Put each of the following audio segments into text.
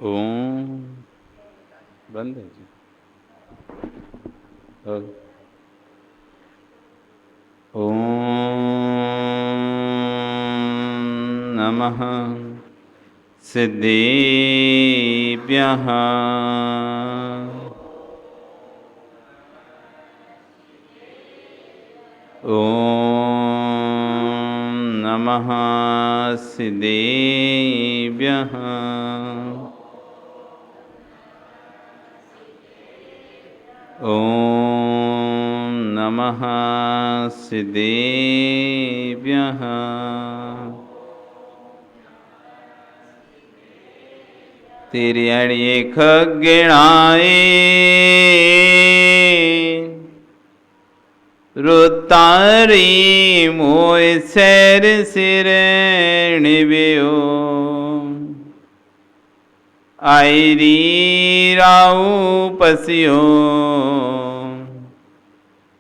ओम बंद है जी। ओम नमः सिद्धेभ्यः। ओम नमः सिद्धेभ्यः। ओम नमः सिद्धेभ्यः। तिर्यणि खग्गिणाय रुतारी मोय सैर सिरणिव्यो आयरी राऊ पसियो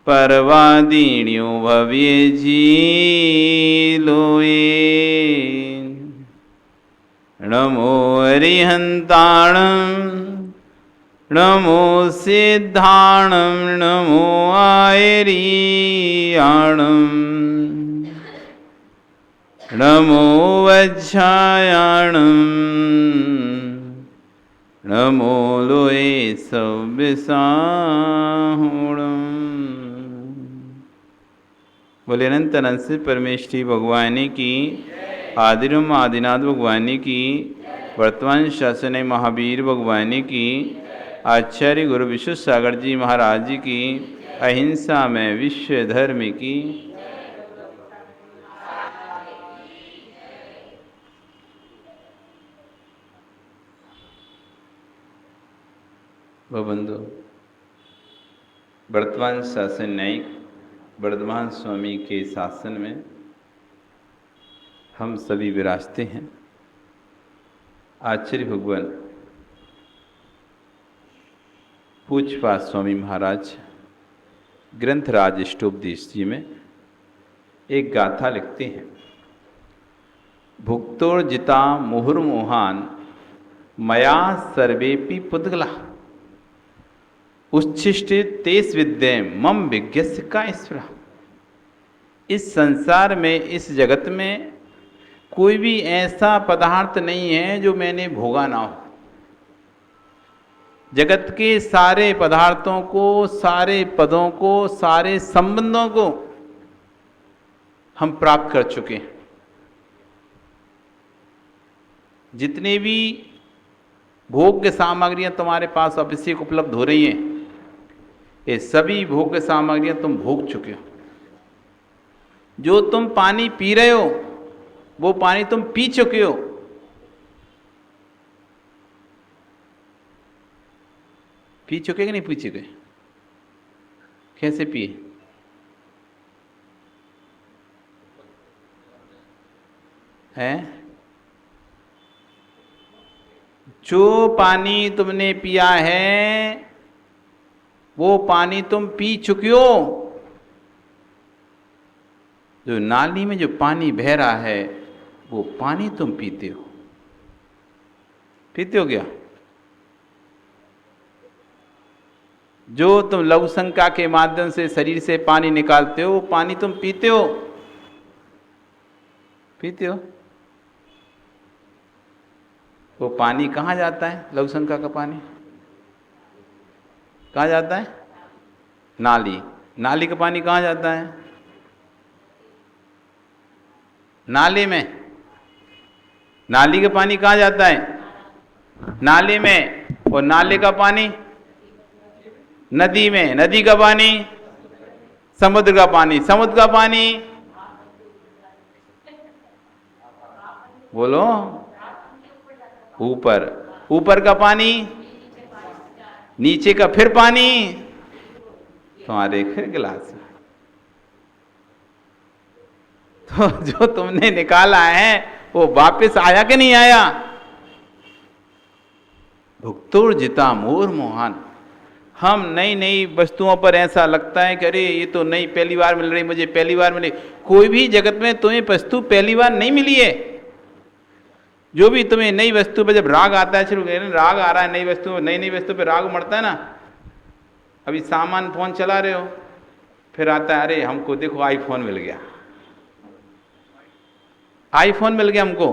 परवादीण्यो भव्य जी लोए। नमो हरिहंताणं नमो सिद्धाणं नमो आयरीयाणं नमो वज्रायाणं नमो लोए सव्यसाहुणम्। बोले अनंत अनंत से परमेश्वरी भगवानी की, आदिरम आदिनाथ भगवानी की, वर्तमान शासन महावीर भगवानी की, आचार्य गुरु विश्व सागर जी महाराज जी की, अहिंसा में विश्व धर्म की। वो बंधु, वर्तमान शासन न्यायिक वर्धमान स्वामी के शासन में हम सभी विराजते हैं। आचार्य भगवान पूज्यपाद स्वामी महाराज ग्रंथराज इष्टोपदेश जी में एक गाथा लिखते हैं। भुक्तोर्जिता मुहुर्मोहान मया सर्वेपि पुद्गला उच्छिष्टे तेस विद्ये मम विज्ञस्य का ईश्वरा। इस संसार में, इस जगत में कोई भी ऐसा पदार्थ नहीं है जो मैंने भोगा ना हो। जगत के सारे पदार्थों को, सारे पदों को, सारे संबंधों को हम प्राप्त कर चुके हैं। जितने भी भोग्य सामग्रियां तुम्हारे पास अवश्य उपलब्ध हो रही हैं, ये सभी भोग्य सामग्रियां तुम भोग चुके हो। जो तुम पानी पी रहे हो वो पानी तुम पी चुके हो। पी चुके कि नहीं पी चुके? कैसे पिए? हैं? जो पानी तुमने पिया है वो पानी तुम पी चुके हो। जो नाली में जो पानी बह रहा है वो पानी तुम पीते हो। पीते हो क्या? जो तुम लघु संका के माध्यम से शरीर से पानी निकालते हो वो पानी तुम पीते हो। पीते हो? वो पानी कहाँ जाता है? लघु संका का पानी कहाँ जाता है? नाली। नाली का पानी कहाँ जाता है? नाले में। नाली का पानी कहाँ जाता है? नाले में। और नाले का पानी नदी में। नदी का पानी समुद्र का पानी। समुद्र का पानी बोलो ऊपर। ऊपर का पानी नीचे का फिर पानी तुम्हारे फिर गिलास में। तो जो तुमने निकाला है वो वापस आया कि नहीं आया? भुक्तोर्जिता मोर मोहन। हम नई नई वस्तुओं पर ऐसा लगता है कि अरे ये तो नई पहली बार मिल रही, मुझे पहली बार मिली। कोई भी जगत में तुम्हें वस्तु पहली बार नहीं मिली है। जो भी तुम्हें नई वस्तु पे जब राग आता है, शुरू राग आ रहा है नई वस्तु, नई वस्तु पे राग उमड़ता है ना। अभी सामान फोन चला रहे हो, फिर आता है अरे हमको देखो आईफोन मिल गया, आईफोन मिल गया हमको,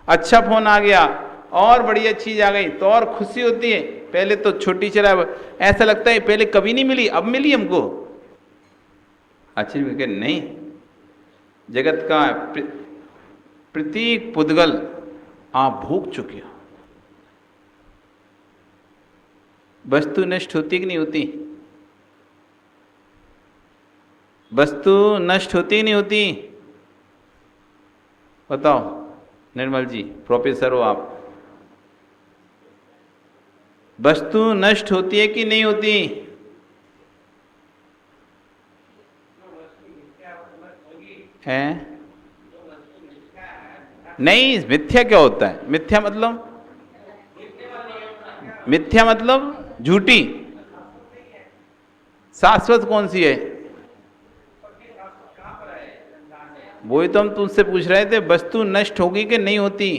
अच्छा फोन आ गया और बढ़िया चीज आ गई तो और खुशी होती है। पहले तो छोटी चला, ऐसा लगता है पहले कभी नहीं मिली अब मिली हमको। अच्छी नहीं, जगत का प्रत्येक पुद्गल आप भोग चुके हो। वस्तु नष्ट होती कि नहीं होती? वस्तु नष्ट होती नहीं होती? बताओ निर्मल जी, प्रोफेसर हो आप, वस्तु नष्ट होती है कि नहीं होती? है नहीं, मिथ्या क्या होता है? मिथ्या मतलब झूठी। शाश्वत कौन सी है? वही तो हम तुमसे पूछ रहे थे, वस्तु नष्ट होगी कि नहीं होती?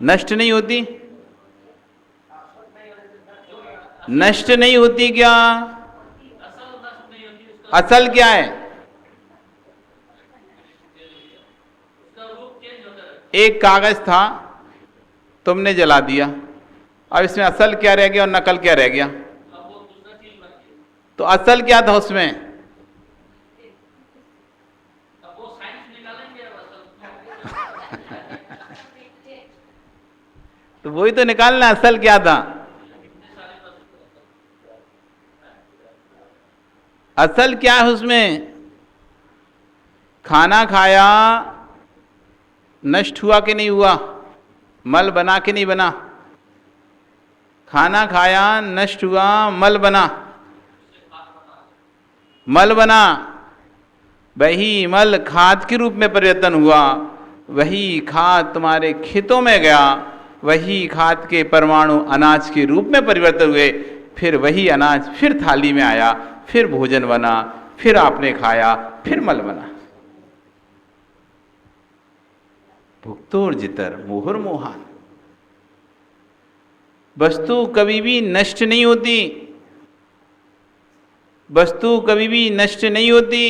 नष्ट नहीं होती? नष्ट नहीं होती क्या? असल क्या है? एक कागज था, तुमने जला दिया, अब इसमें असल क्या रह गया और नकल क्या रह गया? तो असल क्या था उसमें? तो वही तो निकालना, असल क्या था? असल क्या है उसमें? खाना खाया, नष्ट हुआ कि नहीं हुआ? मल बना कि नहीं बना? खाना खाया, नष्ट हुआ, मल बना। मल बना, वही मल खाद के रूप में परिवर्तन हुआ, वही खाद तुम्हारे खेतों में गया, वही खाद के परमाणु अनाज के रूप में परिवर्तन हुए, फिर वही अनाज फिर थाली में आया, फिर भोजन बना, फिर आपने खाया, फिर मल बना। भुक्तोर्जितर मुहुर्मोहान। वस्तु कभी भी नष्ट नहीं होती, वस्तु कभी भी नष्ट नहीं होती।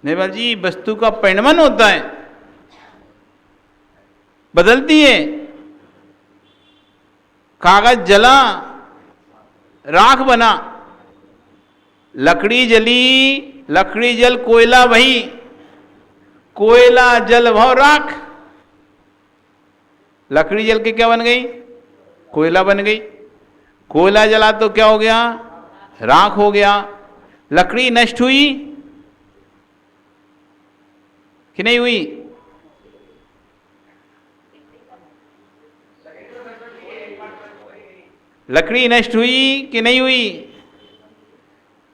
निर्मल जी, वस्तु का परिणमन होता है, बदलती है। कागज जला, राख बना, लकड़ी जली, लकड़ी जल कोयला वही, कोयला जल वह राख। लकड़ी जल के क्या बन गई? कोयला बन गई। कोयला जला तो क्या हो गया? राख हो गया। लकड़ी नष्ट हुई कि नहीं हुई? लकड़ी नष्ट हुई कि नहीं हुई?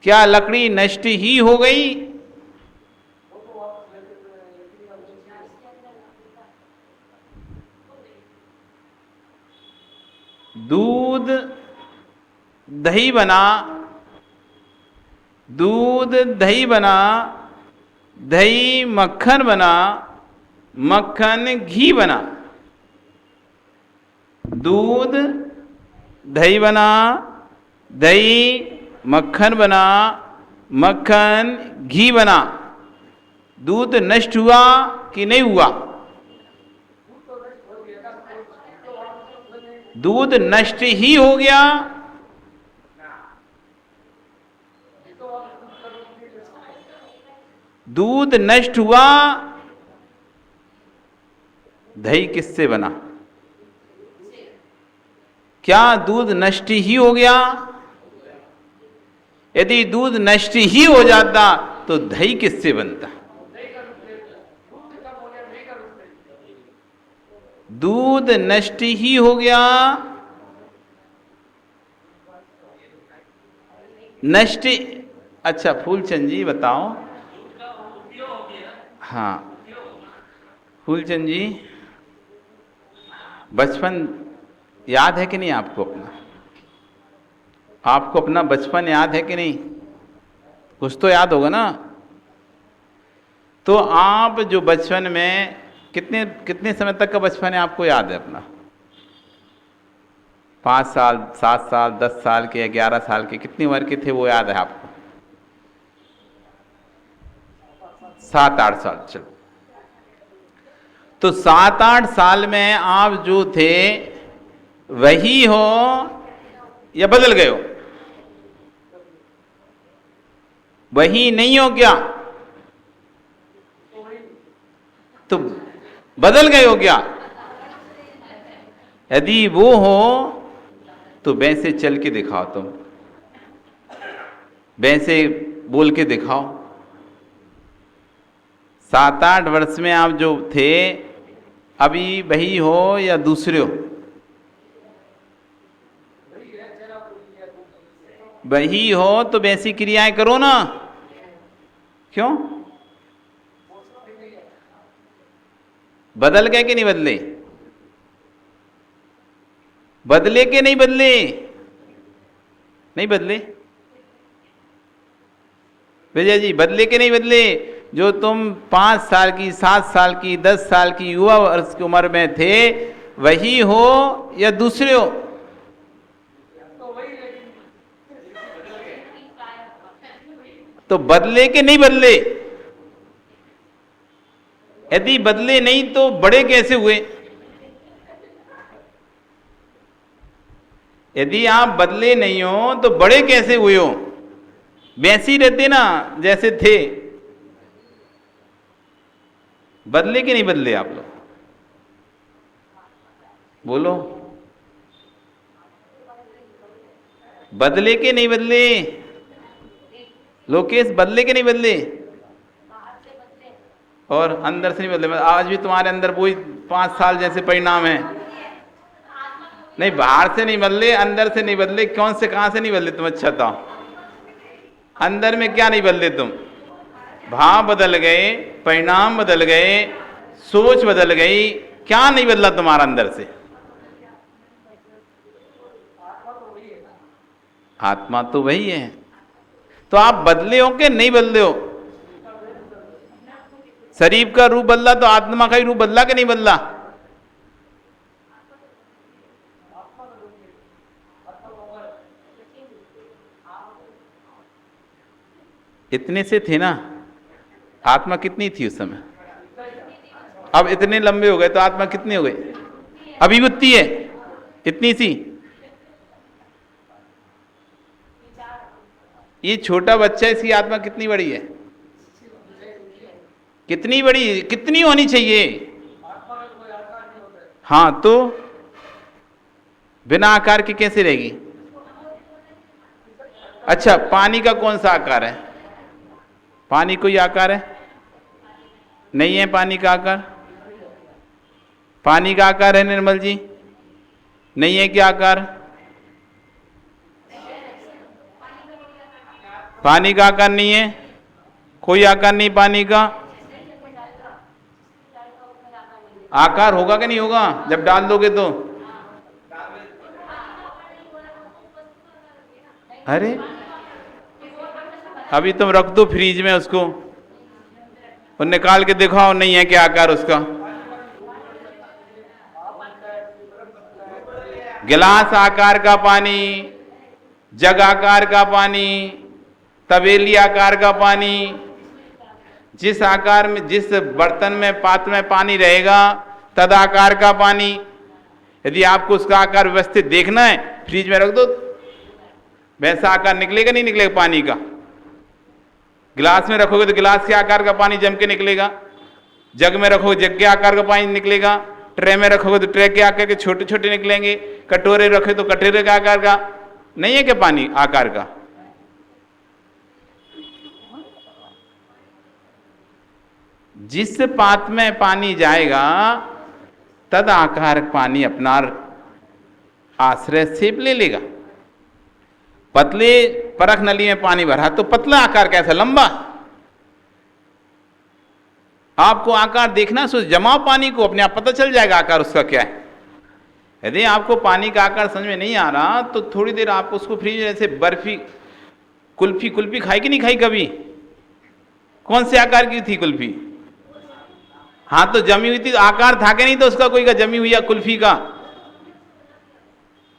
क्या लकड़ी नष्ट ही हो गई? दूध दही बना, दूध दही बना, दही मक्खन बना, मक्खन घी बना। दूध दही बना, दही मक्खन बना, मक्खन घी बना। दूध नष्ट हुआ कि नहीं हुआ? दूध नष्ट ही हो गया। दूध नष्ट हुआ, दही किससे बना? क्या दूध नष्ट ही हो गया? यदि दूध नष्ट ही हो जाता तो दही किससे बनता? दूध नष्ट ही हो गया, नष्ट। अच्छा फूलचंद जी बताओ। हाँ फूलचंद जी, बचपन याद है कि नहीं आपको? आपको अपना बचपन याद है कि नहीं? कुछ तो याद होगा ना। तो आप जो बचपन में कितने कितने समय तक का बचपन है आपको याद है अपना? 5 साल, 7 साल, 10 साल के, 11 साल के, कितनी उम्र के थे वो याद है आपको? 7-8 साल। चलो, तो 7-8 साल में आप जो थे वही हो या बदल गए हो? वही नहीं हो क्या? तो बदल गए हो क्या? यदि वो हो तो वैसे चल के दिखाओ, तुम वैसे बोल के दिखाओ। 7-8 वर्ष में आप जो थे अभी वही हो या दूसरे हो? वही हो तो वैसी क्रियाएं करो ना। क्यों? बदल गए कि नहीं बदले? बदले के नहीं बदले? नहीं बदले विजय जी, बदले के नहीं बदले? जो तुम 5 साल की, 7 साल की, 10 साल की युवा वर्ष की उम्र में थे वही हो या दूसरे हो? तो बदले के नहीं बदले? यदि बदले नहीं तो बड़े कैसे हुए? यदि आप बदले नहीं हो तो बड़े कैसे हुए हो? वैसे ही रहते ना जैसे थे। बदले के नहीं बदले आप लोग? बोलो, बदले के नहीं बदले? लोकेश, बदले के नहीं बदले? और अंदर से नहीं बदले? आज भी तुम्हारे अंदर वही 5 साल जैसे परिणाम है? नहीं, बाहर से नहीं बदले, अंदर से नहीं बदले। कौन से, कहां से नहीं बदले तुम? अच्छा था, अंदर में क्या नहीं बदले तुम? भाव बदल गए, परिणाम बदल गए, सोच बदल गई, क्या नहीं बदला तुम्हारा अंदर से? आत्मा तो वही है। तो आप बदले हो कि नहीं बदले हो? शरीर का रूप बदला तो आत्मा का ही रूप बदला कि नहीं बदला? इतने से थे ना? आत्मा कितनी थी उस समय? अब इतने लंबे हो गए तो आत्मा कितनी हो गई? अभी उतनी है, इतनी सी। ये छोटा बच्चा, इसकी आत्मा कितनी बड़ी है? कितनी बड़ी, कितनी होनी चाहिए? हाँ, तो बिना आकार के कैसे रहेगी? अच्छा, पानी का कौन सा आकार है? पानी कोई आकार है? नहीं है पानी का आकार। पानी का आकार है निर्मल जी? नहीं है क्या आकार? पानी का आकार नहीं है, कोई आकार नहीं पानी का। आकार होगा कि नहीं होगा जब डाल दोगे तो? अरे अभी तुम रख दो फ्रीज में उसको और निकाल के दिखाओ, नहीं है क्या आकार उसका? गिलास आकार का पानी, जग आकार का पानी, तबेली आकार का पानी, जिस आकार में, जिस बर्तन में, पात्र में पानी रहेगा तद आकार का पानी। यदि आपको उसका आकार व्यवस्थित देखना है, फ्रिज में रख दो, वैसा आकार निकलेगा नहीं निकलेगा पानी का? गिलास में रखोगे तो गिलास के आकार का पानी जम के निकलेगा, जग में रखोगे जग के आकार का पानी निकलेगा, ट्रे में रखोगे तो ट्रे के आकार के छोटे छोटे निकलेंगे, कटोरे रखे तो कटोरे के आकार का। नहीं है क्या पानी आकार का? जिस पात्र में पानी जाएगा तद आकार पानी अपना आश्रय सेप ले लेगा। पतले परख नली में पानी भरा तो पतला आकार कैसा? लंबा। आपको आकार देखना, सो जमाओ पानी को, अपने आप पता चल जाएगा आकार उसका क्या है। यदि आपको पानी का आकार समझ में नहीं आ रहा तो थोड़ी देर आप उसको फ्रीज में, जैसे बर्फी, कुल्फी, कुल्फी खाई कि नहीं खाई कभी? कौन से आकार की थी कुल्फी? हाँ तो जमी हुई थी, आकार था कि नहीं तो उसका कोई का जमी हुई है कुल्फी का?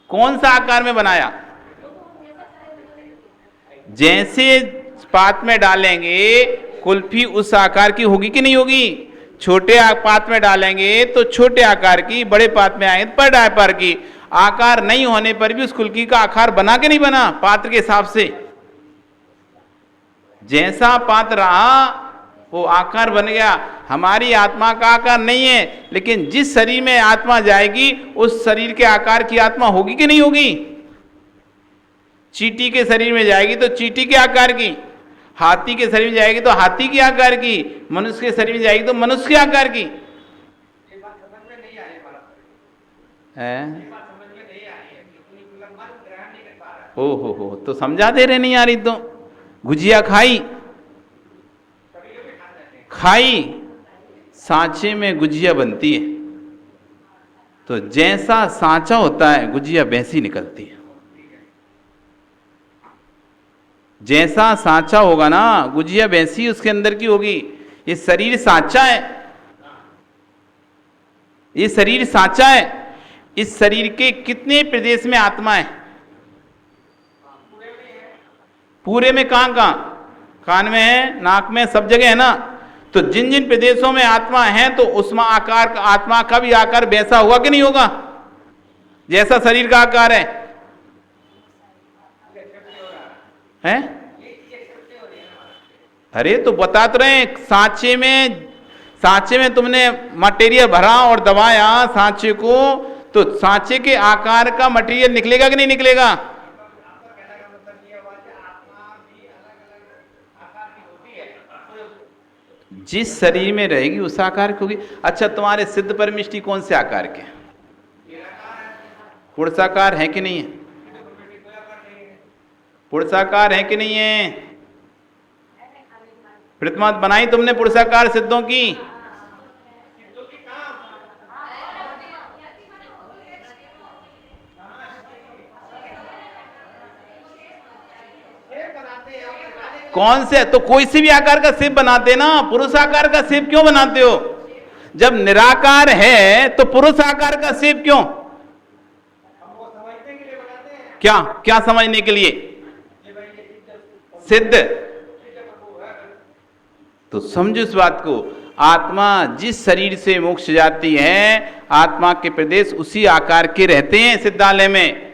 कौन सा आकार में बनाया? जैसे पात में डालेंगे कुल्फी उस आकार की होगी कि नहीं होगी? छोटे पात में डालेंगे तो छोटे आकार की, बड़े पात में आएंगे तो बड़े आकार की। आकार नहीं होने पर भी उस कुल्फी का आकार बना के नहीं बना पात्र के हिसाब से? जैसा पात्र रहा वो आकार बन गया। हमारी आत्मा का आकार नहीं है, लेकिन जिस शरीर में आत्मा जाएगी उस शरीर के आकार की आत्मा होगी कि नहीं होगी? चींटी के शरीर में जाएगी तो चींटी के आकार की, हाथी के शरीर में जाएगी तो हाथी के आकार की, मनुष्य के शरीर में जाएगी तो मनुष्य के आकार की। हो तो समझा दे रहे, नहीं आ रही तो। गुजिया खाई सांचे में गुजिया बनती है, तो जैसा सांचा होता है गुजिया वैसी निकलती है। जैसा सांचा होगा ना गुजिया वैसी उसके अंदर की होगी। ये शरीर सांचा है, ये शरीर सांचा है। इस शरीर के कितने प्रदेश में आत्मा है? पूरे में। कहां? कान में है, नाक में, सब जगह है ना। तो जिन जिन प्रदेशों में आत्मा है तो उसमें आकार, आत्मा का भी आकार वैसा होगा कि नहीं होगा जैसा शरीर का आकार है? हैं? अरे तो बता तो रहे, सांचे में तुमने मटेरियल भरा और दबाया सांचे को, तो सांचे के आकार का मटेरियल निकलेगा कि नहीं निकलेगा? जिस शरीर में रहेगी उस आकार की होगी। अच्छा, तुम्हारे सिद्ध परमिष्टि कौन से आकार के? पुरुषाकार है कि नहीं है? पुरुषाकार है कि नहीं है? प्रतिमा बनाई तुमने पुरुषाकार सिद्धों की? कौन से? तो कोई सी भी आकार का शिव बनाते ना, पुरुष आकार का शिव क्यों बनाते हो? जब निराकार है तो पुरुष आकार का शिव क्यों? क्या क्या समझने के लिए? सिद्ध। तो समझो इस बात को, आत्मा जिस शरीर से मोक्ष जाती है, आत्मा के प्रदेश उसी आकार के रहते हैं सिद्धालय में।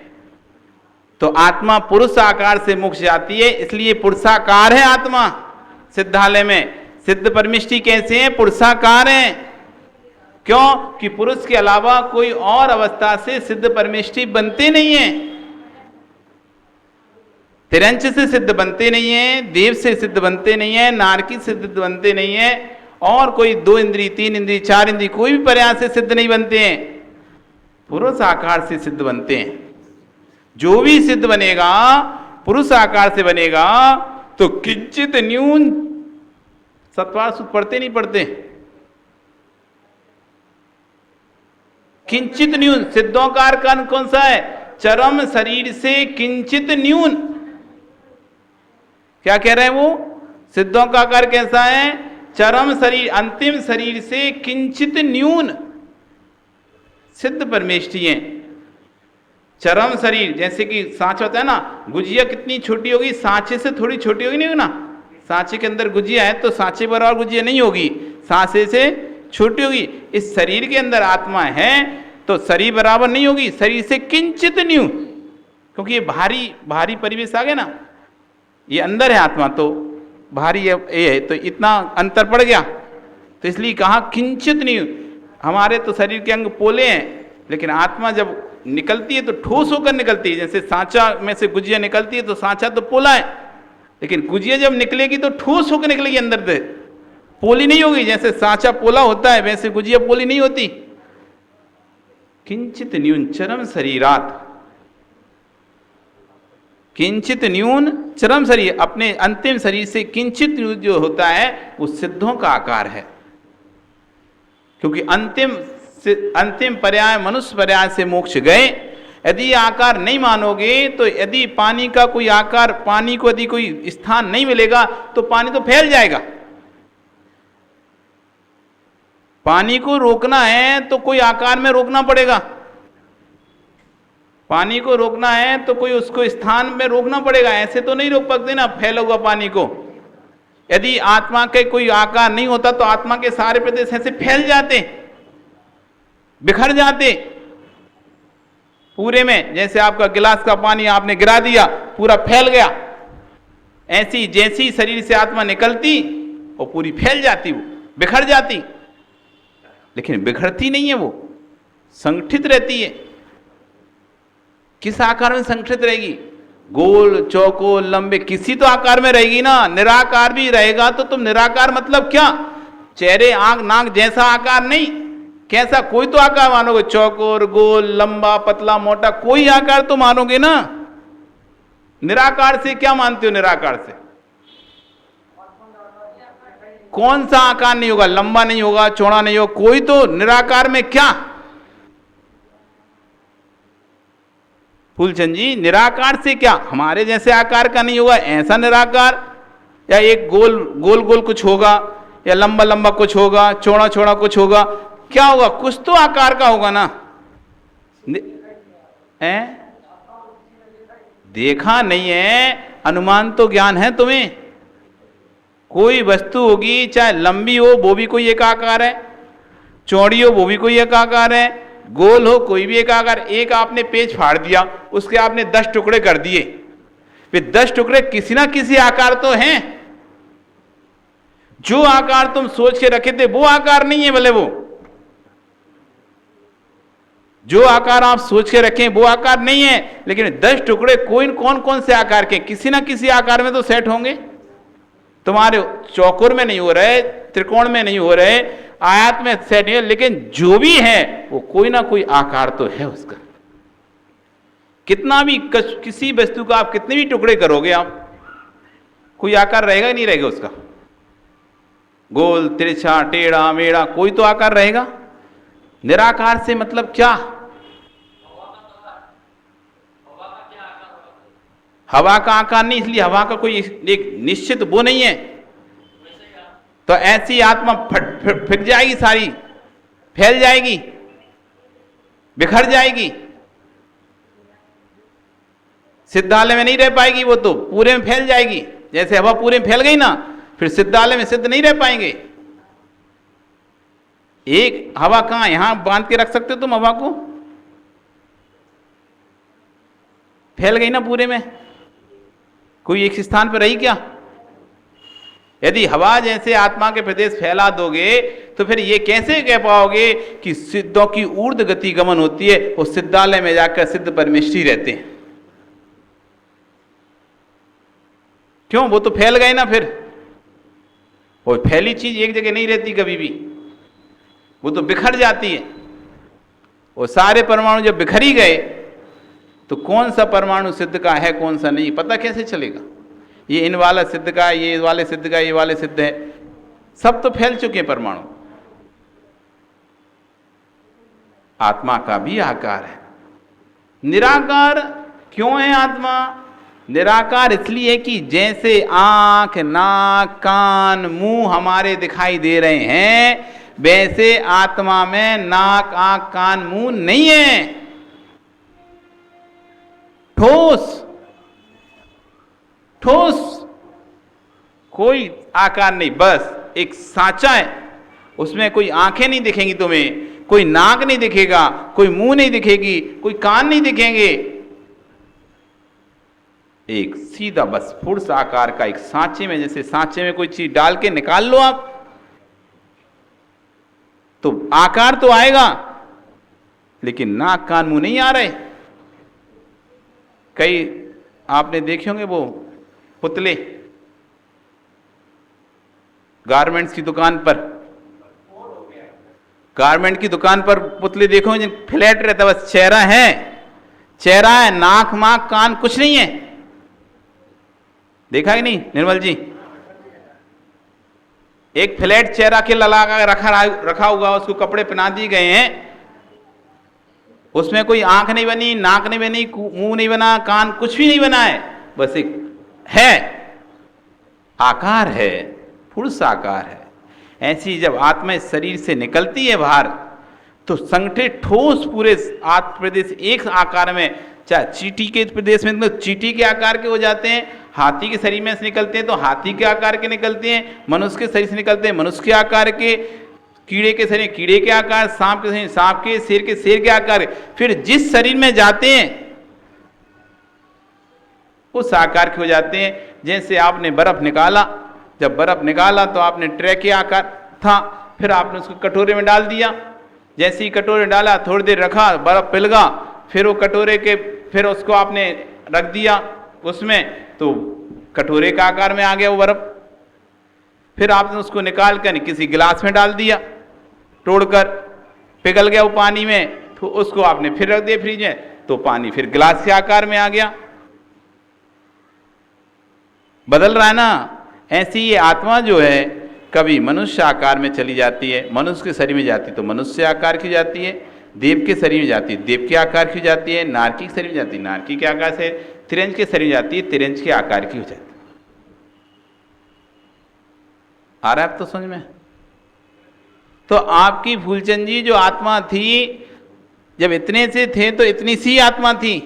तो आत्मा पुरुष आकार से मोक्ष जाती है, इसलिए पुरुषाकार है आत्मा सिद्धालय में। सिद्ध परमिष्टि कैसे हैं? पुरुषाकार हैं। क्यों? कि पुरुष के अलावा कोई और अवस्था से सिद्ध परमिष्टि बनते नहीं है। तिरंच से सिद्ध बनते नहीं है, देव से सिद्ध बनते नहीं है, नारकी से सिद्ध बनते नहीं है, और कोई 2 इंद्रिय, 3 इंद्रिय, 4 इंद्रिय कोई भी प्रयास से सिद्ध नहीं बनते हैं, पुरुष आकार से सिद्ध बनते हैं। जो भी सिद्ध बनेगा पुरुष आकार से बनेगा। तो किंचित न्यून, सत्वार सूत्र पढ़ते नहीं पढ़ते? किंचित न्यून सिद्धों का आकार कौन सा है? चरम शरीर से किंचित न्यून। क्या कह रहे हैं वो? सिद्धों का आकार कैसा है? चरम शरीर, अंतिम शरीर से किंचित न्यून सिद्ध परमेष्ठी है। चरम शरीर, जैसे कि सांचा होता है ना, गुजिया कितनी छोटी होगी? सांचे से थोड़ी छोटी होगी, नहीं होगी ना? सांचे के अंदर गुजिया है तो सांचे बराबर गुजिया नहीं होगी, सांचे से छोटी होगी। इस शरीर के अंदर आत्मा है तो शरीर बराबर नहीं होगी, शरीर से किंचित न्यून, क्योंकि ये भारी भारी परिवेश आ गया ना, ये अंदर है आत्मा तो भारी ये है, तो इतना अंतर पड़ गया, तो इसलिए कहा किंचित न्यून। हमारे तो शरीर के अंग पोले हैं, लेकिन आत्मा जब निकलती है तो ठोस होकर निकलती है। जैसे सांचा में से गुजिया निकलती है तो सांचा तो पोला है, लेकिन गुजिया जब निकलेगी तो ठोस होकर निकलेगी, अंदर से पोली नहीं होगी। जैसे सांचा पोला होता है वैसे गुजिया पोली नहीं होती। किंचित न्यून चरम शरीरात, किंचित न्यून चरम शरीर, अपने अंतिम शरीर से किंचित न्यून जो होता है वो सिद्धों का आकार है। क्योंकि अंतिम पर्याय मनुष्य पर्याय से मोक्ष गए। यदि आकार नहीं मानोगे तो यदि पानी का कोई आकार, पानी को यदि कोई स्थान नहीं मिलेगा तो पानी तो फैल जाएगा। पानी को रोकना है तो कोई आकार में रोकना पड़ेगा, पानी को रोकना है तो कोई उसको स्थान में रोकना पड़ेगा, ऐसे तो नहीं रोक सकते ना फैला हुआ पानी को। यदि आत्मा के कोई आकार नहीं होता तो आत्मा के सारे प्रदेश ऐसे फैल जाते, बिखर जाते पूरे में। जैसे आपका गिलास का पानी आपने गिरा दिया, पूरा फैल गया, ऐसी जैसी शरीर से आत्मा निकलती वो पूरी फैल जाती, वो बिखर जाती। लेकिन बिखरती नहीं है, वो संगठित रहती है। किस आकार में संगठित रहेगी? गोल, चौकोर, लंबे, किसी तो आकार में रहेगी ना। निराकार भी रहेगा तो तुम निराकार मतलब क्या? चेहरे, आंख, नाक जैसा आकार नहीं, कैसा कोई तो आकार मानोगे, चौकोर, गोल, लंबा, पतला, मोटा, कोई आकार तो मानोगे ना। निराकार से क्या मानते हो? निराकार से कौन सा आकार नहीं होगा? लंबा नहीं होगा, चौड़ा नहीं होगा, कोई तो निराकार में क्या? फूलचंद जी, निराकार से क्या? हमारे जैसे आकार का नहीं होगा, ऐसा निराकार, या एक गोल गोल गोल कुछ होगा, या लंबा लंबा कुछ होगा, चौड़ा चौड़ा कुछ होगा, क्या होगा? कुछ तो आकार का होगा ना। हैं? देखा नहीं है, अनुमान तो ज्ञान है तुम्हें। कोई वस्तु होगी, चाहे लंबी हो वो भी कोई एक आकार है, चौड़ी हो वो भी कोई एक आकार है, गोल हो कोई भी एक आकार। एक आपने पेज फाड़ दिया, उसके आपने 10 टुकड़े कर दिए, फिर 10 टुकड़े किसी ना किसी आकार तो हैं। जो आकार तुम सोच के रखे थे वो आकार नहीं है, भले वो जो आकार आप सोच के रखें वो आकार नहीं है, लेकिन 10 टुकड़े कोई कौन कौन से आकार के, किसी ना किसी आकार में तो सेट होंगे। तुम्हारे चौकोर में नहीं हो रहे, त्रिकोण में नहीं हो रहे, आयत में सेट नहीं है, लेकिन जो भी है वो कोई ना कोई आकार तो है उसका। कितना भी किसी वस्तु का आप कितने भी टुकड़े करोगे, आप कोई आकार रहेगा नहीं रहेगा उसका? गोल, तिरछा, टेढ़ा, मेढ़ा, कोई तो आकार रहेगा। निराकार से मतलब क्या? हवा का आकार नहीं, इसलिए हवा का कोई एक निश्चित वो नहीं है। तो ऐसी आत्मा फिट जाएगी, सारी फैल जाएगी, बिखर जाएगी, सिद्धालय में नहीं रह पाएगी, वो तो पूरे में फैल जाएगी। जैसे हवा पूरे में फैल गई ना, फिर सिद्धालय में सिद्ध नहीं रह पाएंगे। एक हवा कहां, यहां बांध के रख सकते हो तुम हवा को? फैल गई ना पूरे में, कोई एक स्थान पर रही क्या? यदि हवा जैसे आत्मा के प्रदेश फैला दोगे तो फिर ये कैसे कह पाओगे कि सिद्धों की ऊर्ध्व गति गमन होती है, वो सिद्धालय में जाकर सिद्ध परमेष्ठी रहते हैं? क्यों? वो तो फैल गए ना। फिर वो फैली चीज एक जगह नहीं रहती कभी भी, वो तो बिखर जाती है। वो सारे परमाणु जब बिखर ही गए तो कौन सा परमाणु सिद्ध का है, कौन सा नहीं, पता कैसे चलेगा? ये इन वाला सिद्ध का, ये वाले सिद्ध का, ये वाले सिद्ध है, सब तो फैल चुके हैं परमाणु। आत्मा का भी आकार है। निराकार क्यों है आत्मा? निराकार इसलिए कि जैसे आंख, नाक, कान, मुंह हमारे दिखाई दे रहे हैं, वैसे आत्मा में नाक, आंख, कान, मुंह नहीं है। ठोस ठोस कोई आकार नहीं, बस एक सांचा है, उसमें कोई आंखें नहीं दिखेंगी तुम्हें, कोई नाक नहीं दिखेगा, कोई मुंह नहीं दिखेगी, कोई कान नहीं दिखेंगे। एक सीधा बस फुर्स आकार का एक सांचे में, जैसे सांचे में कोई चीज डाल के निकाल लो आप, तो आकार तो आएगा, लेकिन नाक, कान, मुंह नहीं आ रहे। कई आपने देखे होंगे वो पुतले गारमेंट्स की दुकान पर, गारमेंट की दुकान पर पुतले देखो जिन फ्लैट रहता है, बस चेहरा है, चेहरा है, नाक, माक, कान कुछ नहीं है। देखा कि नहीं निर्मल जी? एक फ्लैट चेहरा के लगा रखा हुआ, उसको कपड़े पहना दिए गए हैं, उसमें कोई आंख नहीं बनी, नाक नहीं बनी, मुंह नहीं बना, कान कुछ भी नहीं बना है, बस एक है, आकार है, फुर्स आकार है। ऐसी जब आत्मा इस शरीर से निकलती है बाहर, तो संगठित ठोस पूरे आत्म प्रदेश एक आकार में, चाहे चींटी के प्रदेश में तो चींटी के आकार के हो जाते हैं, हाथी के शरीर में से निकलते हैं तो हाथी के आकार के निकलते हैं, मनुष्य के शरीर से निकलते हैं मनुष्य के आकार के, कीड़े के शरीर कीड़े के आकार, सांप के शरीर सांप के, शेर के आकार। फिर जिस शरीर में जाते हैं उस आकार के हो जाते हैं। जैसे आपने बर्फ निकाला, जब बर्फ निकाला तो आपने ट्रे के आकार था, फिर आपने उसको कटोरे में डाल दिया, जैसे ही कटोरे में डाला थोड़ी देर रखा, बर्फ पिघला, फिर वो कटोरे के फिर उसको आपने रख दिया उसमें, तो कटोरे का आकार में आ गया वो बर्फ। फिर आपने उसको निकाल कर किसी गिलास में डाल दिया, तोड़कर पिघल गया वो पानी में, तो उसको आपने फिर रख दिया फ्रिज में, तो पानी फिर गिलास के आकार में आ गया। बदल रहा है ना। ऐसी ये आत्मा जो है कभी मनुष्य आकार में चली जाती है, मनुष्य के शरीर में जाती तो मनुष्य आकार की जाती है, देव के शरीर में जाती है देव के आकार की जाती है, नारकी के शरीर में जाती है नारकी के आकार से, तिरंज के शरीर में जाती है तिरंज के आकार की हो जाती है। आ रहा है अब तो समझ में? तो आपकी फूलचंद जी जो आत्मा थी, जब इतने से थे तो इतनी सी आत्मा थी,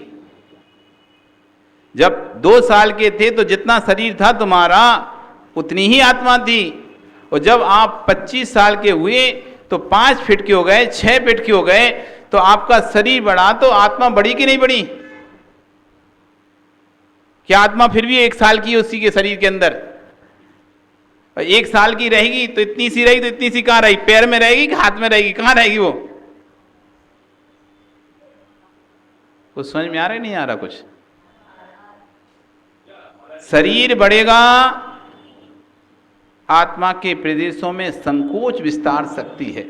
जब 2 साल के थे तो जितना शरीर था तुम्हारा उतनी ही आत्मा थी, और जब आप 25 साल के हुए तो 5 फीट के हो गए, 6 फीट के हो गए, तो आपका शरीर बढ़ा तो आत्मा बढ़ी कि नहीं बढ़ी? क्या आत्मा फिर भी 1 साल की उसी के शरीर के अंदर? 1 साल की रहेगी तो इतनी सी रहेगी, तो इतनी सी कहां रहेगी? पैर में रहेगी कि हाथ में रहेगी? कहां रहेगी वो? कुछ समझ में आ रहा है नहीं आ रहा? कुछ शरीर बढ़ेगा, आत्मा के प्रदेशों में संकोच विस्तार शक्ति है।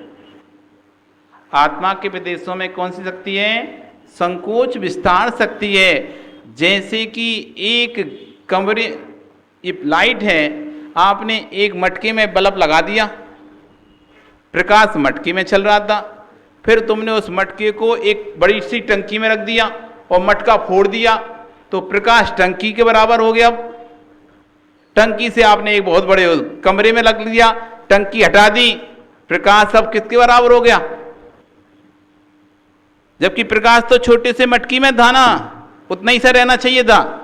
आत्मा के प्रदेशों में कौन सी शक्ति है? संकोच विस्तार शक्ति है। जैसे कि एक कमरे, ये लाइट है, आपने एक मटके में बल्ब लगा दिया, प्रकाश मटके में चल रहा था, फिर तुमने उस मटके को एक बड़ी सी टंकी में रख दिया और मटका फोड़ दिया, तो प्रकाश टंकी के बराबर हो गया। टंकी से आपने एक बहुत बड़े कमरे में लग लिया, टंकी हटा दी, प्रकाश अब किसके बराबर हो गया? जबकि प्रकाश तो छोटे से मटकी में था ना, उतना ही सा रहना चाहिए था।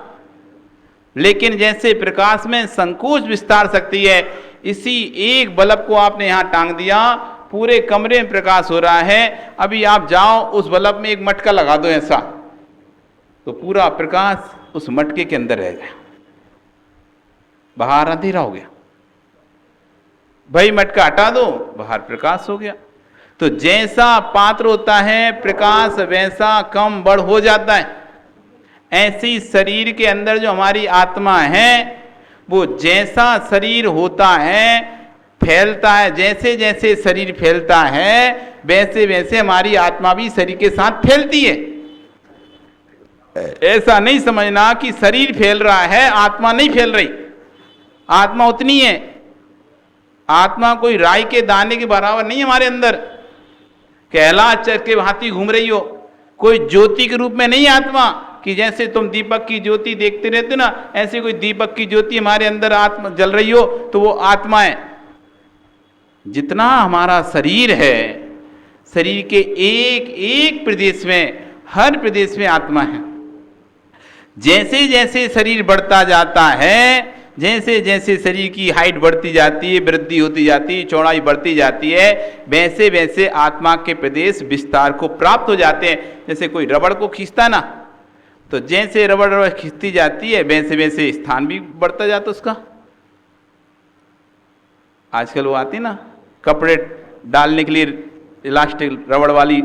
लेकिन जैसे प्रकाश में संकोच विस्तार शक्ति है, इसी एक बल्ब को आपने यहां टांग दिया, पूरे कमरे में प्रकाश हो रहा है। अभी आप जाओ उस बल्ब में एक मटका लगा दो ऐसा, तो पूरा प्रकाश उस मटके के अंदर रह गया, बाहर अंधेरा हो गया। भाई मटका हटा दो, बाहर प्रकाश हो गया। तो जैसा पात्र होता है प्रकाश वैसा कम बढ़ हो जाता है। ऐसी शरीर के अंदर जो हमारी आत्मा है, वो जैसा शरीर होता है फैलता है, जैसे जैसे शरीर फैलता है वैसे वैसे हमारी आत्मा भी शरीर के साथ फैलती है। ऐसा नहीं समझना कि शरीर फैल रहा है आत्मा नहीं फैल रही। आत्मा उतनी है, आत्मा कोई राई के दाने के बराबर नहीं हमारे अंदर कैलाश चढ़ के भांति घूम रही हो। कोई ज्योति के रूप में नहीं आत्मा, कि जैसे तुम दीपक की ज्योति देखते रहते ना, ऐसे कोई दीपक की ज्योति हमारे अंदर आत्मा जल रही हो तो वो आत्मा है। जितना हमारा शरीर है, शरीर के एक एक प्रदेश में, हर प्रदेश में आत्मा है। जैसे जैसे शरीर बढ़ता जाता है, जैसे जैसे शरीर की हाइट बढ़ती जाती है, वृद्धि होती जाती है, चौड़ाई बढ़ती जाती है, वैसे वैसे आत्मा के प्रदेश विस्तार को प्राप्त हो जाते हैं। जैसे कोई रबड़ को खींचता ना, तो जैसे रबड़ खींचती जाती है वैसे वैसे स्थान भी बढ़ता जाता उसका। आजकल वो आती ना कपड़े डालने के लिए इलास्टिक रबड़ वाली,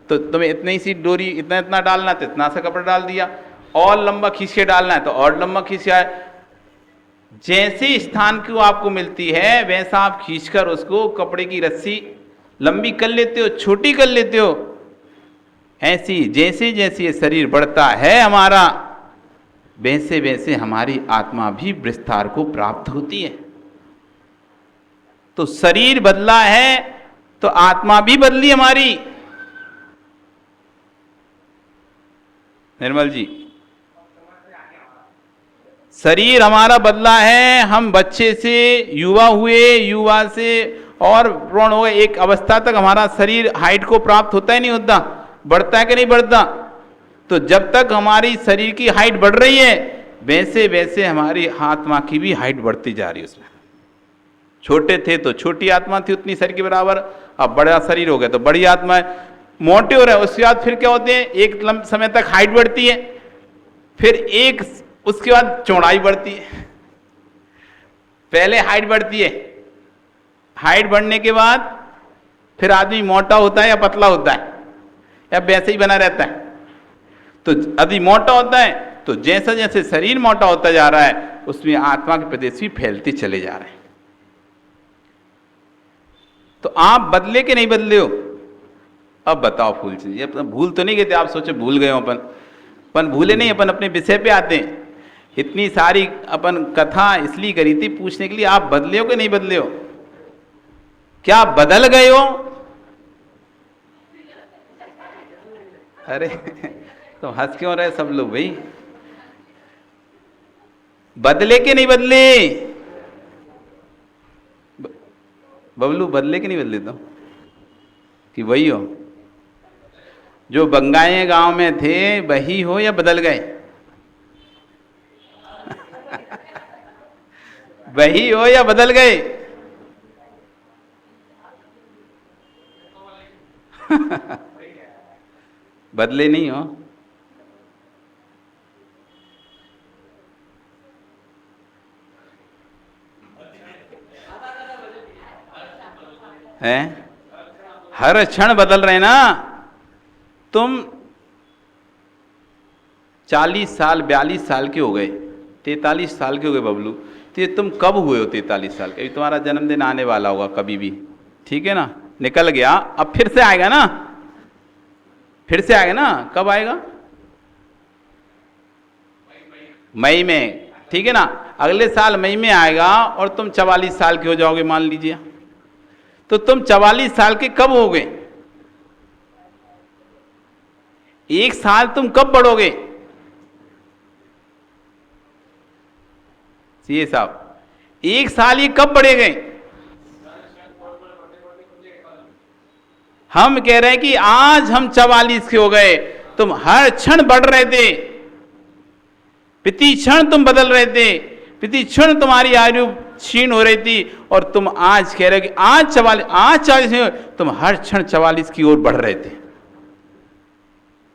तो तुम्हें इतनी सी डोरी इतना इतना डालना है तो इतना सा कपड़ा डाल दिया, और लंबा खींच के डालना है तो और लंबा खींच के। जैसे स्थान को आपको मिलती है वैसा आप खींचकर उसको कपड़े की रस्सी लंबी कर लेते हो, छोटी कर लेते हो। ऐसी जैसे जैसे ये शरीर बढ़ता है हमारा, वैसे वैसे हमारी आत्मा भी विस्तार को प्राप्त होती है। तो शरीर बदला है तो आत्मा भी बदली हमारी। निर्मल जी, शरीर हमारा बदला है, हम बच्चे से युवा हुए, युवा से और प्रौढ़ हो गए, एक अवस्था तक हमारा शरीर हाइट को प्राप्त होता ही नहीं होता, बढ़ता है कि नहीं बढ़ता। तो जब तक हमारी शरीर की हाइट बढ़ रही है वैसे वैसे हमारी आत्मा की भी हाइट बढ़ती जा रही है। उसमें छोटे थे तो छोटी आत्मा थी उतनी शरीर के बराबर, अब बड़ा शरीर हो गया तो बड़ी आत्मा है। मोटे हो रहे हैं उसके बाद फिर क्या होते हैं, एक समय तक हाइट बढ़ती है, फिर एक उसके बाद चौड़ाई बढ़ती है। पहले हाइट बढ़ती है, हाइट बढ़ने के बाद फिर आदमी मोटा होता है या पतला होता है या वैसे ही बना रहता है। तो यदि मोटा होता है तो जैसा जैसे शरीर मोटा होता जा रहा है उसमें आत्मा के प्रदेश भी फैलते चले जा रहे हैं। तो आप बदले के नहीं बदले हो? अब बताओ फूल से, ये भूल तो नहीं गए थे आप, सोचे भूल गए हो अपन भूले नहीं, अपन अपने विषय पे आते हैं। इतनी सारी अपन कथा इसलिए करी थी पूछने के लिए आप बदले हो कि नहीं बदले हो? क्या बदल गए हो? अरे तो हंस क्यों रहे सब लोग भाई? बदले के नहीं बदले? बबलू बदले के नहीं बदले तो कि वही हो जो बंगाए गांव में थे वही हो या बदल गए? वही हो या बदल गए? बदले नहीं हो? हैं? हर क्षण बदल रहे ना। तुम 40 साल 42 साल के हो गए, 43 साल के हो गए बबलू, तो ये तुम कब हुए हो 43 साल के? अभी तुम्हारा जन्मदिन आने वाला होगा कभी भी, ठीक है ना? निकल गया, अब फिर से आएगा ना, फिर से आएगा ना। कब आएगा? मई में, ठीक है ना? अगले साल मई में आएगा और तुम 44 साल के हो जाओगे मान लीजिए। तो तुम 44 साल के कब होगे? एक साल तुम कब बढ़ोगे? सीए साहब, एक साल ये कब बढ़ेंगे? हम कह रहे हैं कि आज हम 44 के हो गए, तुम हर क्षण बढ़ रहे थे, प्रति क्षण तुम बदल रहे थे, प्रति क्षण तुम्हारी आयु क्षीण हो रही थी, और तुम आज कह रहे हो कि आज 44 में तुम हर क्षण 44 की ओर बढ़ रहे थे।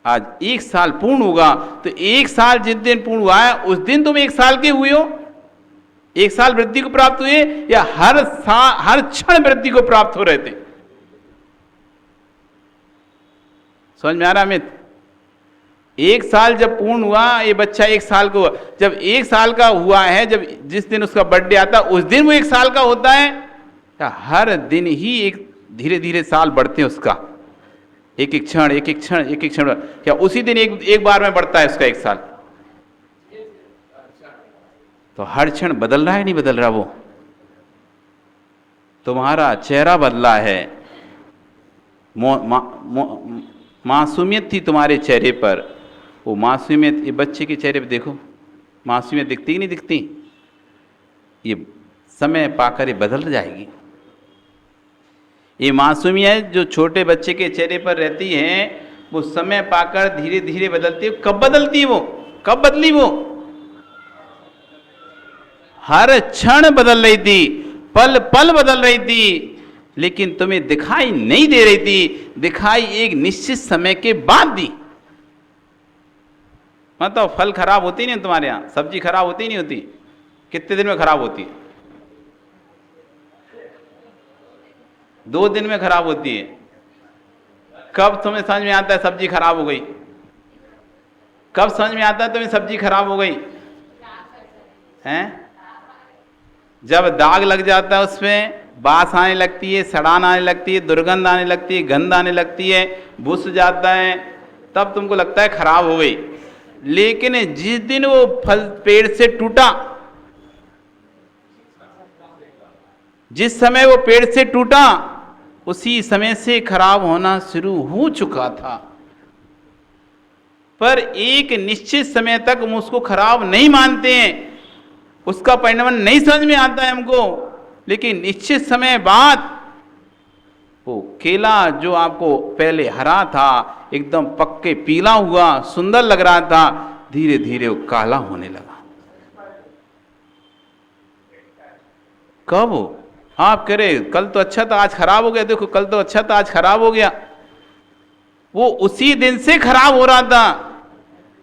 आज एक साल पूर्ण होगा, तो एक साल जिस दिन पूर्ण हुआ है उस दिन तुम एक साल के हुए हो, एक साल वृद्धि को प्राप्त हुए, या हर क्षण वृद्धि को प्राप्त हो रहे थे? समझ में आ रहा अमित? एक साल जब पूर्ण हुआ, ये बच्चा एक साल का हुआ, जब एक साल का हुआ है, जब जिस दिन उसका बर्थडे आता है उस दिन वो एक साल का होता है, या हर दिन ही एक धीरे धीरे साल बढ़ते हैं उसका, एक एक क्षण एक एक क्षण एक एक क्षण, क्या उसी दिन एक बार में बढ़ता है उसका एक साल? तो हर क्षण बदल रहा है नहीं बदल रहा? वो तुम्हारा चेहरा बदला है, मासूमियत थी तुम्हारे चेहरे पर, वो मासूमियत ये बच्चे के चेहरे पर देखो, मासूमियत दिखती कि नहीं दिखती? ये समय पाकर ये बदल जाएगी। ये मासूमियत जो छोटे बच्चे के चेहरे पर रहती है वो समय पाकर धीरे धीरे बदलती है। कब बदलती है वो? कब बदली वो? हर क्षण बदल रही थी, पल पल बदल रही थी, लेकिन तुम्हें दिखाई नहीं दे रही थी। दिखाई एक निश्चित समय के बाद दी। मतलब फल खराब होती नहीं तुम्हारे यहां, सब्जी खराब होती नहीं होती? कितने दिन में खराब होती है? 2 दिन में खराब होती है। कब तुम्हें समझ में आता है सब्जी खराब हो गई? कब समझ में आता है तुम्हें सब्जी खराब हो गई? हैं? जब दाग लग जाता है, उसमें बास आने लगती है, सड़ान आने लगती है, दुर्गंध आने लगती है, गंध आने लगती है, बुस जाता है, तब तुमको लगता है खराब हो गई। लेकिन जिस दिन वो फल पेड़ से टूटा, जिस समय वो पेड़ से टूटा उसी समय से खराब होना शुरू हो चुका था। पर एक निश्चित समय तक हम उसको खराब नहीं मानते हैं, उसका परिणाम नहीं समझ में आता है हमको, लेकिन निश्चित समय बाद वो केला जो आपको पहले हरा था, एकदम पक्के पीला हुआ, सुंदर लग रहा था, धीरे धीरे वो काला होने लगा। कब? आप कह रहे कल तो अच्छा था आज खराब हो गया, देखो कल तो अच्छा था आज खराब हो गया। वो उसी दिन से खराब हो रहा था,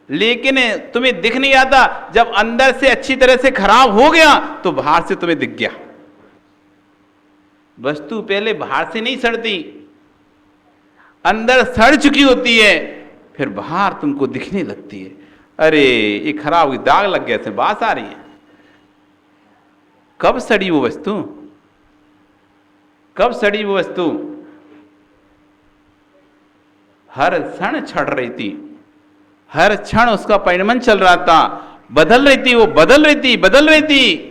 लेकिन तुम्हें दिख नहीं आता। जब अंदर से अच्छी तरह से खराब हो गया तो बाहर से तुम्हें दिख गया। वस्तु पहले बाहर से नहीं सड़ती, अंदर सड़ चुकी होती है, फिर बाहर तुमको दिखने लगती है। अरे ये खराब हुई, दाग लग गए, से बास आ रही है। कब सड़ी वो वस्तु? कब सड़ी वो वस्तु? हर क्षण छड़ रही थी, हर क्षण उसका परिणमन चल रहा था, बदल रही थी, वो बदल रही थी, बदल रही थी।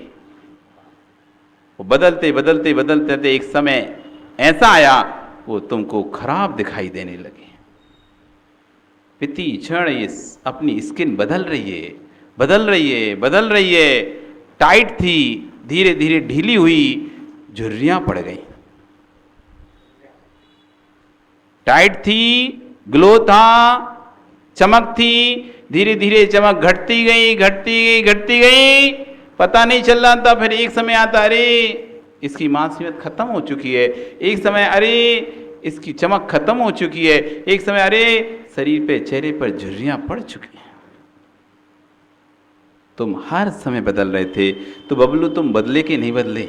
वो बदलते बदलते बदलते एक समय ऐसा आया वो तुमको खराब दिखाई देने लगे। प्रति क्षण ये अपनी स्किन बदल रही है, बदल रही है, बदल रही है। टाइट थी, धीरे धीरे ढीली हुई, झुर्रियां पड़ गई। टाइट थी, ग्लो था, चमक थी, धीरे धीरे चमक घटती गई, घटती गई, घटती गई, पता नहीं चल रहा था। फिर एक समय आता, अरे इसकी मांसपेशियां खत्म हो चुकी है। एक समय अरे इसकी चमक खत्म हो चुकी है। एक समय अरे शरीर पे, चेहरे पर झुर्रियां पड़ चुकी हैं। तुम हर समय बदल रहे थे, तो बबलू तुम बदले कि नहीं बदले?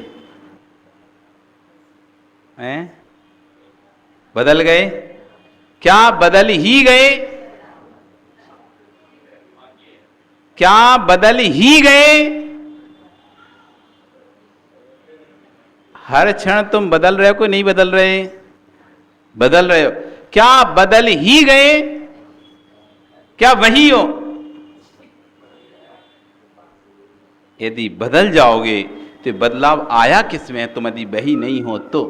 हैं? बदल गए? क्या बदल ही गए? क्या बदल ही गए? हर क्षण तुम बदल रहे हो कि नहीं बदल रहे? बदल रहे हो। क्या बदल ही गए? क्या वही हो? यदि बदल जाओगे तो बदलाव आया किसमें? तुम यदि वही नहीं हो तो,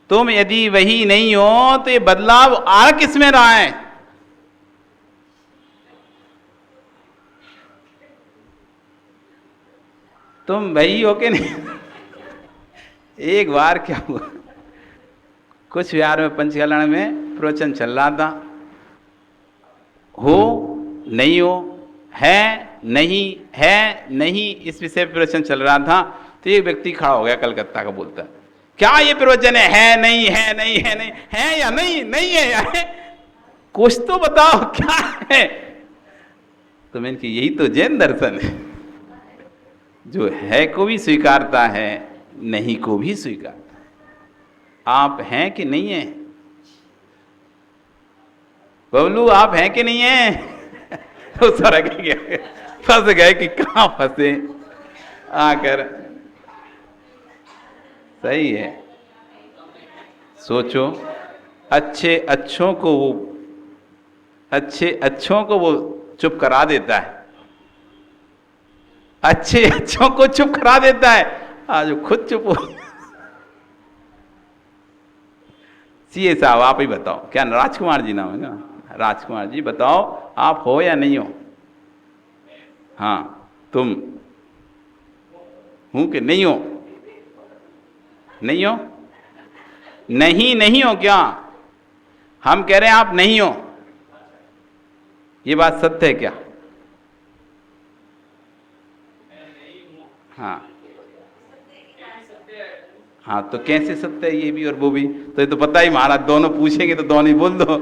तुम यदि वही नहीं हो तो ये बदलाव आ किसमें रहा है? तुम वही हो कि नहीं? एक बार क्या हुआ, कुछ बिहार में पंचकल्याण में प्रवचन चल रहा था। हो नहीं हो, है नहीं, है नहीं, इस विषय पर प्रवचन चल रहा था। तो एक व्यक्ति खड़ा हो गया कलकत्ता का, बोलता है क्या ये प्रवचन है नहीं, है नहीं, है नहीं, है या नहीं, नहीं है या है? कुछ तो बताओ क्या है? तो मैंने कहा यही तो जैन दर्शन है, जो है को भी स्वीकारता है, नहीं को भी स्वीकारता है। आप हैं कि नहीं हैं? बबलू आप हैं कि नहीं हैं? तो सारा गए, फंस गए कि कहाँ फंसे आकर। सही है, सोचो। अच्छे अच्छों को वो चुप करा देता है, अच्छे अच्छों को चुप करा देता है, आज खुद चुप हो। सीए साहब आप ही बताओ, क्या राजकुमार जी नाम है ना? राजकुमार जी बताओ आप हो या नहीं हो? हाँ, तुम हूं कि नहीं हो? नहीं हो? नहीं हो क्या? हम कह रहे हैं आप नहीं हो। ये बात सत्य है क्या? हाँ हाँ, तो कैसे सत्य है ये भी और वो भी? तो ये तो पता ही, महाराज दोनों पूछेंगे तो दोनों ही बोल दो।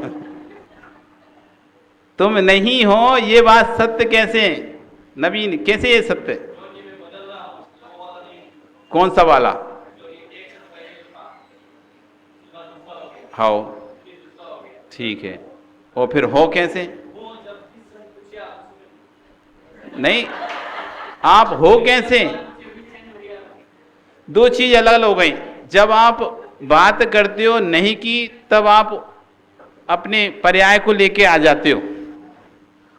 तुम नहीं हो ये बात सत्य कैसे? नवीन कैसे ये सत्य? कौन सा वाला? हाओ, ठीक है। और फिर हो कैसे? नहीं, आप हो कैसे? दो चीज अलग अलग हो गई। जब आप बात करते हो नहीं की, तब आप अपने पर्याय को लेके आ जाते हो,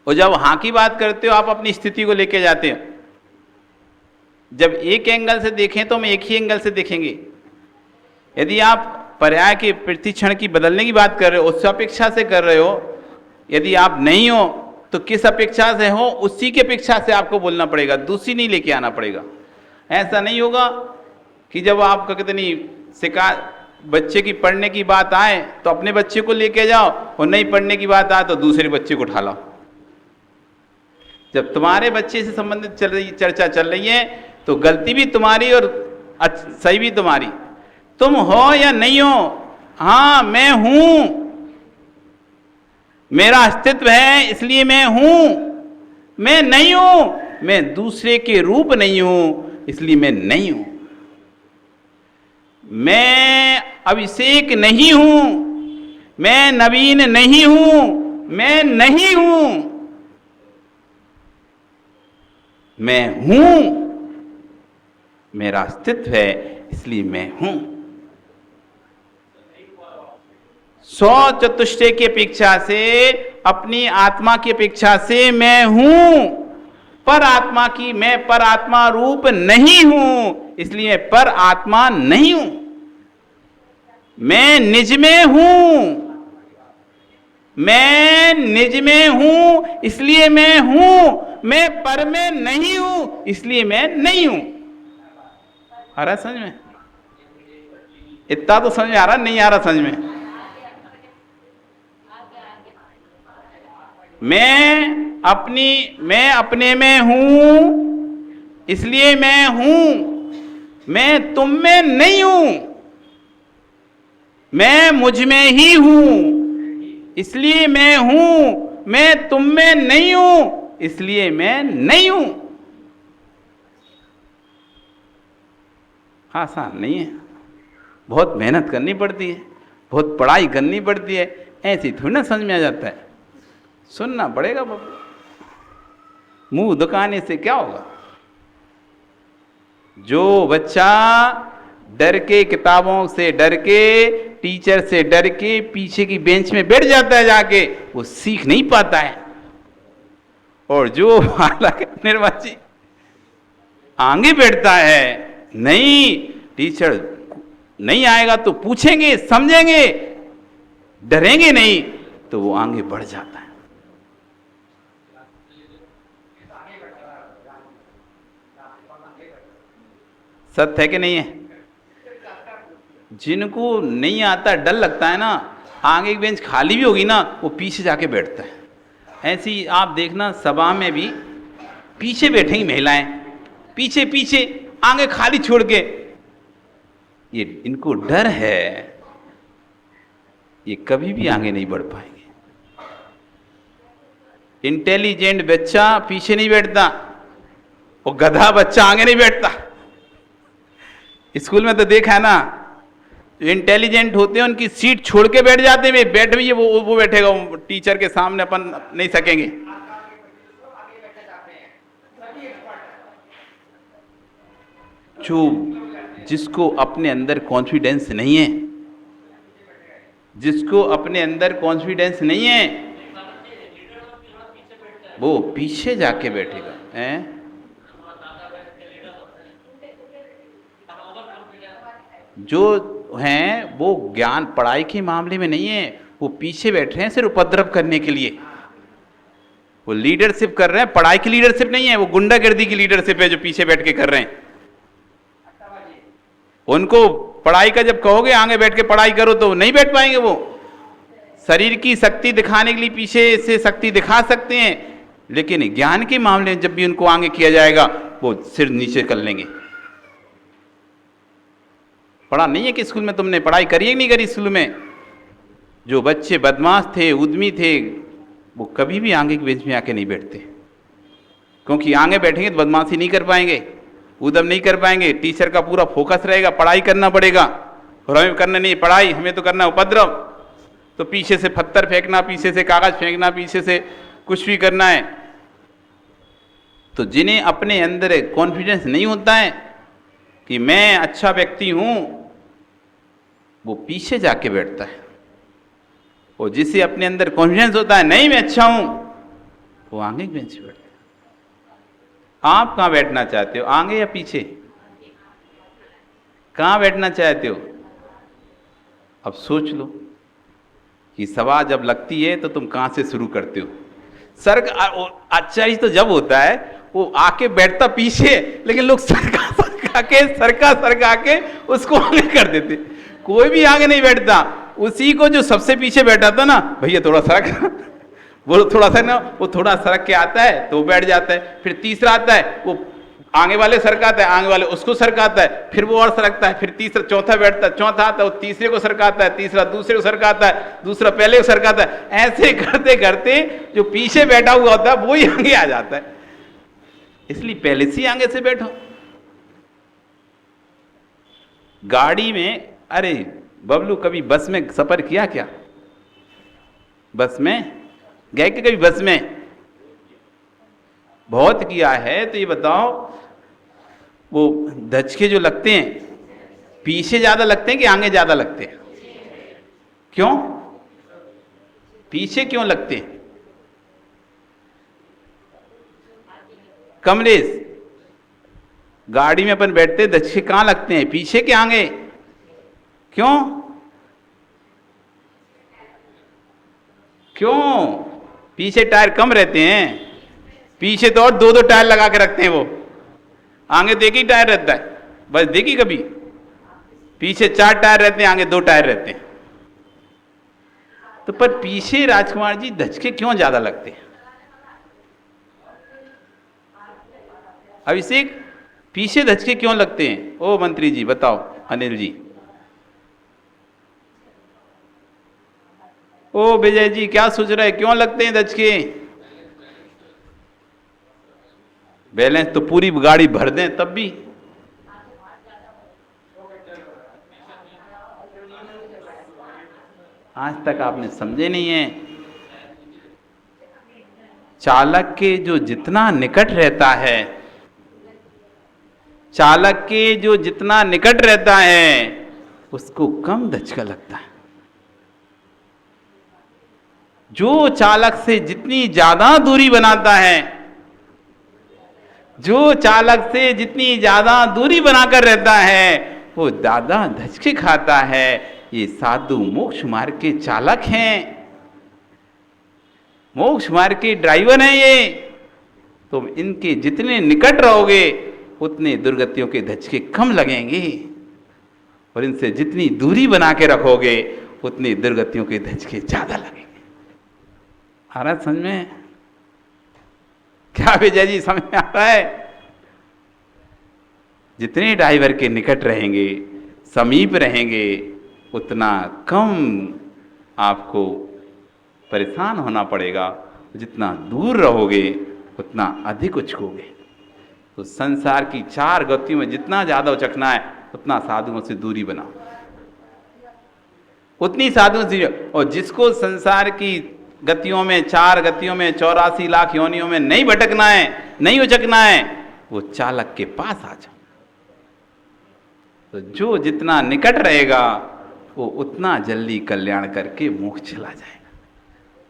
और जब हाँ की बात करते हो आप अपनी स्थिति को लेके जाते हो। जब एक एंगल से देखें तो हम एक ही एंगल से देखेंगे। यदि आप पर्याय के प्रतिक्षण की बदलने की बात कर रहे हो, उस अपेक्षा से कर रहे हो, यदि आप नहीं हो तो किस अपेक्षा से हो, उसी की अपेक्षा से आपको बोलना पड़ेगा, दूसरी नहीं लेके आना पड़ेगा। ऐसा नहीं होगा कि जब आपका कितनी शिकायत, बच्चे की पढ़ने की बात आए तो अपने बच्चे को लेके जाओ, और नहीं पढ़ने की बात आए तो दूसरे बच्चे को उठा लाओ। जब तुम्हारे बच्चे से संबंधित चर्चा चल रही है तो गलती भी तुम्हारी और सही भी तुम्हारी। तुम हो या नहीं हो, हाँ मैं हूं, मेरा अस्तित्व है इसलिए मैं हूं। मैं नहीं हूं, मैं दूसरे के रूप नहीं हूं इसलिए मैं नहीं हूं। मैं अभिषेक नहीं हूं, मैं नवीन नहीं हूं, मैं नहीं हूं, मैं हूं। मेरा अस्तित्व है इसलिए मैं हूं। सौ चतुष्टय की अपेक्षा से, अपनी आत्मा की अपेक्षा से मैं हूं। पर आत्मा की, मैं पर आत्मा रूप नहीं हूं इसलिए मैं पर आत्मा नहीं हूं। मैं निज में हूं, मैं निज में हूं इसलिए मैं हूं। मैं पर में नहीं हूं इसलिए मैं नहीं हूं। आ रहा है समझ में? इतना तो समझ में आ रहा, नहीं आ रहा समझ में? मैं अपने में हूं इसलिए मैं हूं। मैं तुम में नहीं हूं, मैं मुझ में ही हूं इसलिए मैं हूं। मैं तुम में नहीं हूं इसलिए मैं नहीं हूं। आसान नहीं है, बहुत मेहनत करनी पड़ती है, बहुत पढ़ाई करनी पड़ती है। ऐसी थोड़ी ना समझ में आ जाता है, सुनना पड़ेगा बाबू। मुंह दुकाने से क्या होगा? जो बच्चा डर के, किताबों से डर के, टीचर से डर के पीछे की बेंच में बैठ जाता है जाके, वो सीख नहीं पाता है। और जो हालांकि निर्वाची आगे बैठता है, नहीं टीचर नहीं आएगा तो पूछेंगे, समझेंगे, डरेंगे नहीं, तो वो आगे बढ़ जाता है। सत्य है कि नहीं है? जिनको नहीं आता, डर लगता है ना, आगे की बेंच खाली भी होगी ना, वो पीछे जाके बैठता है। ऐसी आप देखना सभा में भी पीछे बैठेंगी महिलाएं, पीछे पीछे, आगे खाली छोड़ के। ये इनको डर है, ये कभी भी आगे नहीं बढ़ पाएंगे। इंटेलिजेंट बच्चा पीछे नहीं बैठता, और गधा बच्चा आगे नहीं बैठता। स्कूल में तो देखा है ना, जो इंटेलिजेंट होते हैं उनकी सीट छोड़ के बैठ जाते हैं, बैठ भी वो बैठेगा, वो टीचर के सामने अपन नहीं सकेंगे। जो जिसको अपने अंदर कॉन्फिडेंस नहीं है, जिसको अपने अंदर कॉन्फिडेंस नहीं है, वो पीछे जाके बैठेगा। हैं? जो हैं वो ज्ञान पढ़ाई के मामले में नहीं है, वो पीछे बैठ रहे हैं सिर्फ उपद्रव करने के लिए। वो लीडरशिप कर रहे हैं, पढ़ाई की लीडरशिप नहीं है, वो गुंडागर्दी की लीडरशिप है जो पीछे बैठ के कर रहे हैं। उनको पढ़ाई का जब कहोगे आगे बैठ के पढ़ाई करो तो नहीं बैठ पाएंगे। वो शरीर की शक्ति दिखाने के लिए पीछे से शक्ति दिखा सकते हैं, लेकिन ज्ञान के मामले में जब भी उनको आगे किया जाएगा वो सिर नीचे कर लेंगे। पढ़ा नहीं है कि स्कूल में तुमने पढ़ाई करी है नहीं करी? स्कूल में जो बच्चे बदमाश थे, उद्यमी थे, वो कभी भी आगे की बेंच में आके नहीं बैठते, क्योंकि आगे बैठेंगे तो बदमाशी नहीं कर पाएंगे, उद्यम नहीं कर पाएंगे। टीचर का पूरा फोकस रहेगा, पढ़ाई करना पड़ेगा, और हमें करना नहीं पढ़ाई, हमें तो करना उपद्रव। तो पीछे से पत्थर फेंकना, पीछे से कागज फेंकना, पीछे से कुछ भी करना है। तो जिन्हें अपने अंदर कॉन्फिडेंस नहीं होता है कि मैं अच्छा व्यक्ति हूं, वो पीछे जाके बैठता है। और जिसे अपने अंदर कॉन्फिडेंस होता है नहीं मैं अच्छा हूं, वो आगे बेंच पे बैठता है। आप कहां बैठना चाहते हो, आगे या पीछे? कहां बैठना चाहते हो? अब सोच लो कि सभा जब लगती है तो तुम कहां से शुरू करते हो? सर्ग आचार्य तो जब होता है वो आके बैठता पीछे, लेकिन लोग सरका के उसको आगे कर देते। कोई भी आगे नहीं बैठता। उसी को जो सबसे पीछे बैठा था ना, भैया थोड़ा सरक वो थोड़ा सा ना, वो थोड़ा सरक के आता है तो बैठ जाता है। फिर तीसरा आता है, वो आगे वाले सरकाता है, आगे वाले उसको सरकाता है, फिर वो और सरकता है, फिर तीसरा चौथा बैठता है, चौथा आता है वो तीसरे को सरकाता है, तीसरा दूसरे को सरकाता है, दूसरा पहले को सरकाता है। ऐसे करते करते जो पीछे बैठा हुआ होता है वो ही आगे आ जाता है। इसलिए पहले से आगे से बैठो। गाड़ी में, अरे बबलू कभी बस में सफर किया क्या? बस में गए कि कभी? बस में बहुत किया है। तो ये बताओ, वो धचके जो लगते हैं पीछे ज्यादा लगते हैं कि आगे ज्यादा लगते हैं? क्यों पीछे क्यों लगते हैं? कमलेश, गाड़ी में अपन बैठते धचके कहां लगते हैं, पीछे के आगे? क्यों क्यों? पीछे टायर कम रहते हैं। पीछे तो और दो दो टायर लगा के रखते हैं वो, आगे देखी टायर रहता है बस। देखी कभी? पीछे 4 टायर रहते हैं, आगे 2 टायर रहते हैं। तो पर पीछे राजकुमार जी धचके क्यों ज्यादा लगते हैं? अभिषेक, पीछे धचके क्यों लगते हैं? ओ मंत्री जी बताओ। अनिल जी। ओ विजय जी क्या सोच रहे, क्यों लगते हैं धचके? बैलेंस तो पूरी गाड़ी भर दें तब भी। आज तक आपने समझे नहीं है। चालक के जो जितना निकट रहता है, चालक के जो जितना निकट रहता है उसको कम धचका लगता है। जो चालक से जितनी ज्यादा दूरी बनाता है, जो चालक से जितनी ज्यादा दूरी बनाकर रहता है वो ज्यादा धचके खाता है। ये साधु मोक्ष मार्ग के चालक हैं, मोक्ष मार्ग के ड्राइवर हैं ये। तुम इनके जितने निकट रहोगे उतने दुर्गतियों के धचके कम लगेंगे, और इनसे जितनी दूरी बना के रखोगे उतनी दुर्गतियों के धचके ज्यादा लगेंगे। आ रहा समझ में? क्या विजय जी समझ में आ रहा है? जितने ड्राइवर के निकट रहेंगे, समीप रहेंगे, उतना कम आपको परेशान होना पड़ेगा। जितना दूर रहोगे उतना अधिक उचकोगे। तो संसार की 4 गतियों में जितना ज्यादा उचकना है उतना साधुओं से दूरी बनाओ, उतनी साधुओं से। और जिसको संसार की गतियों में, 4 गतियों में, 84 लाख योनियों में नहीं भटकना है, नहीं उचकना है, वो चालक के पास आ जाओ। तो जो जितना निकट रहेगा वो उतना जल्दी कल्याण करके मोक्ष चला जाएगा।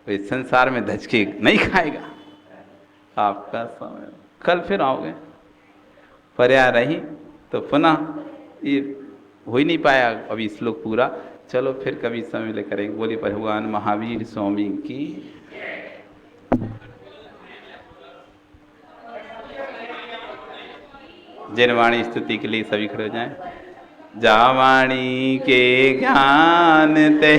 तो इस संसार में धचके नहीं खाएगा। आपका समय कल फिर आओगे, पर्याय रही तो पुनः ये हो ही नहीं पाया अभी श्लोक पूरा। चलो फिर कभी समय ले करेंगे। बोलिए भगवान महावीर स्वामी की। जनवाणी स्तुति के लिए सभी खड़े हो जाएं। जावाणी के ज्ञान ते